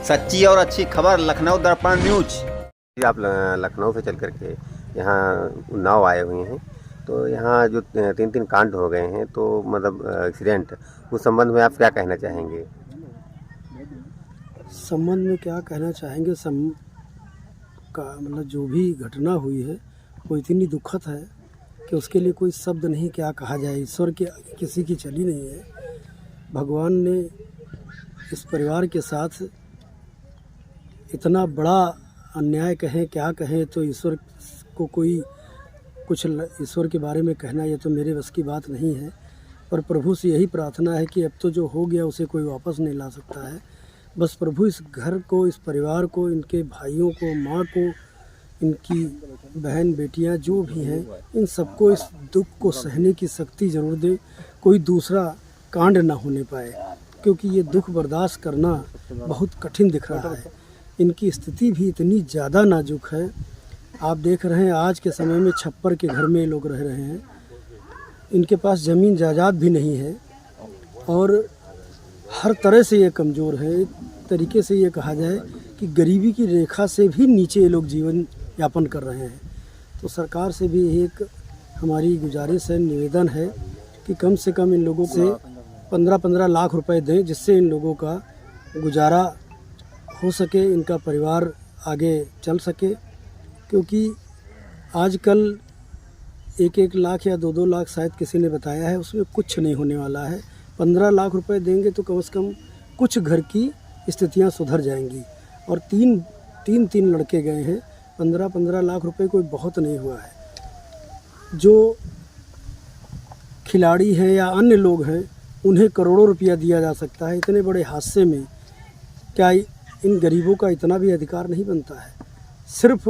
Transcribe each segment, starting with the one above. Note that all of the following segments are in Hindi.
सच्ची और अच्छी खबर लखनऊ दर्पण न्यूज। आप लखनऊ से चल करके यहाँ उन्नाव आए हुए हैं, तो यहाँ जो तीन तीन कांड हो गए हैं, तो मतलब एक्सीडेंट, उस संबंध में आप क्या कहना चाहेंगे? संबंध में क्या कहना चाहेंगे, मतलब जो भी घटना हुई है वो इतनी दुखद है कि उसके लिए कोई शब्द नहीं, क्या कहा जाए। ईश्वर की किसी की चली नहीं है। भगवान ने इस परिवार के साथ इतना बड़ा अन्याय कहें क्या कहें, तो ईश्वर को कोई कुछ ईश्वर के बारे में कहना ये तो मेरे बस की बात नहीं है। पर प्रभु से यही प्रार्थना है कि अब तो जो हो गया उसे कोई वापस नहीं ला सकता है। बस प्रभु इस घर को, इस परिवार को, इनके भाइयों को, माँ को, इनकी बहन बेटियां जो भी हैं, इन सबको इस दुख को सहने की शक्ति ज़रूर दे। कोई दूसरा कांड ना होने पाए, क्योंकि ये दुख बर्दाश्त करना बहुत कठिन दिख रहा है। इनकी स्थिति भी इतनी ज़्यादा नाजुक है। आप देख रहे हैं आज के समय में छप्पर के घर में लोग रह रहे हैं। इनके पास ज़मीन जायदाद भी नहीं है और हर तरह से ये कमज़ोर है। एक तरीके से ये कहा जाए कि गरीबी की रेखा से भी नीचे ये लोग जीवन यापन कर रहे हैं। तो सरकार से भी एक हमारी गुजारिश है, निवेदन है कि कम से कम इन लोगों से 15-15 लाख रुपए दें, जिससे इन लोगों का गुजारा हो सके, इनका परिवार आगे चल सके। क्योंकि आजकल 1-1 लाख या 2-2 लाख शायद किसी ने बताया है, उसमें कुछ नहीं होने वाला है। 15 लाख रुपए देंगे तो कम से कम कुछ घर की स्थितियां सुधर जाएंगी। और तीन लड़के गए हैं, 15-15 लाख रुपए कोई बहुत नहीं हुआ है। जो खिलाड़ी हैं या अन्य लोग हैं, उन्हें करोड़ों रुपया दिया जा सकता है। इतने बड़े हादसे में क्या इन गरीबों का इतना भी अधिकार नहीं बनता है? सिर्फ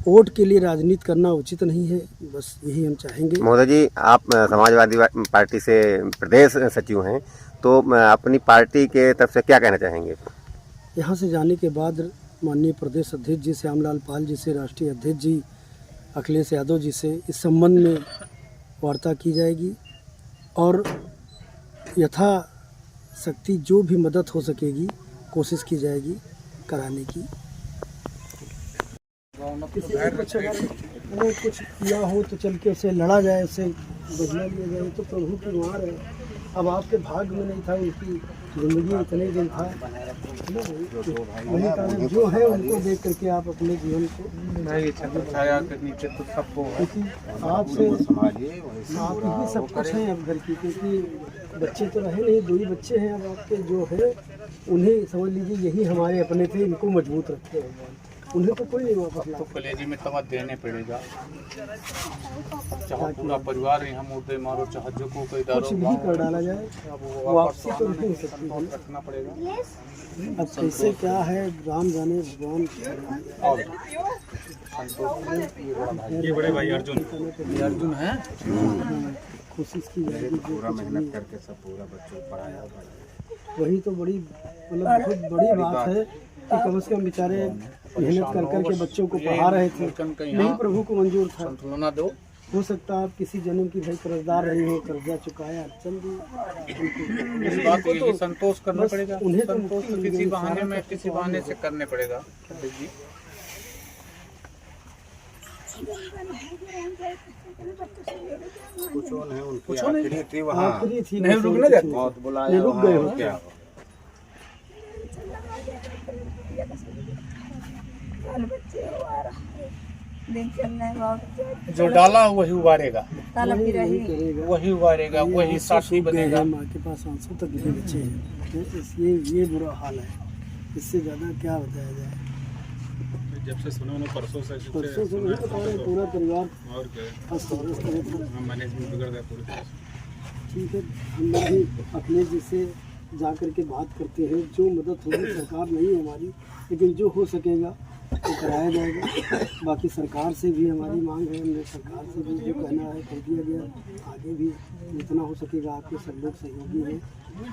वोट के लिए राजनीति करना उचित नहीं है। बस यही हम चाहेंगे। महोदय जी, आप समाजवादी पार्टी से प्रदेश सचिव हैं, तो अपनी पार्टी के तरफ से क्या कहना चाहेंगे? यहाँ से जाने के बाद माननीय प्रदेश अध्यक्ष जी श्यामलाल पाल जी से, राष्ट्रीय अध्यक्ष जी अखिलेश यादव जी से इस संबंध में वार्ता की जाएगी और यथाशक्ति जो भी मदद हो सकेगी कोशिश की जाएगी कराने की। किसी एक बच्चे ने कुछ किया हो तो चल के उसे लड़ा जाए, उसे बदला लिया जाए, तो प्रभु की मार है। अब आपके भाग्य में नहीं था, उनकी ज़िंदगी इतने दिन था, वही कारण जो है उनको देख करके आप अपने जीवन को आपसे आप ही सब कुछ हैं अब घर की। क्योंकि बच्चे तो रहे नहीं, 2 ही बच्चे हैं अब आपके जो है, उन्हें समझ लीजिए यही हमारे अपने थे, इनको मजबूत रखे हैं। उन्हें तो कोई नहीं वापस ला। तो कलेजी में तवा देने पड़ेगा। चाहे पूरा परिवार यहाँ मुर्दे मारो, चाहे जो को कोई कुछ भी कर डाला जाए, वापसी तो नहीं हो सकती है। रखना पड़ेगा। अब कैसे क्या है राम जाने, भगवान। ये बड़े भाई अर्जुन है। कोशिश की जाएगी, पूरा मेहनत करके सब पूरा बच्चों को पढ़ाया। वही तो बड़ी मतलब बहुत बड़ी बात है कि कम से कम बेचारे मेहनत कर करके बच्चों को पढ़ा रहे थे। नहीं प्रभु को मंजूर था। हो सकता है आप किसी जन्म की भाई कर्जदार रही हो, कर्जा चुकाया, चल इस बात को तो संतोष करना पड़ेगा। उन्हें संतोष तो किसी बहाने से करने पड़ेगा। कुछ नहीं थी वहाँ, आखिरी थी, नहीं रुकने देते, बहुत बुलाया, रुक गए हो क्या? जो डाला वही उबारेगा, वही वही साथी बनेगा। माँ के पास आंसू तक नहीं बचे हैं। ये बुरा हाल है, इससे ज़्यादा क्या बताया जाए। जब से सुना उन्होंने परसों से नहीं बता रहे, पूरा परिवार और मैनेजमेंट बिगड़ गया पूरे। ठीक है, हम लोग भी अखिलेश जी से जा कर के बात करते हैं। जो मदद होगी, सरकार नहीं है हमारी, लेकिन जो हो सकेगा वो कराया जाएगा। बाकी सरकार से भी हमारी मांग है, हमने सरकार से भी जो कहना है कर दिया गया। आगे भी जितना हो सकेगा आपके सब लोग सहयोगी हैं,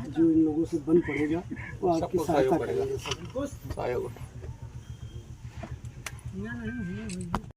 जो इन लोगों से बन पड़ेगा वो आपकी सहायता करेगा।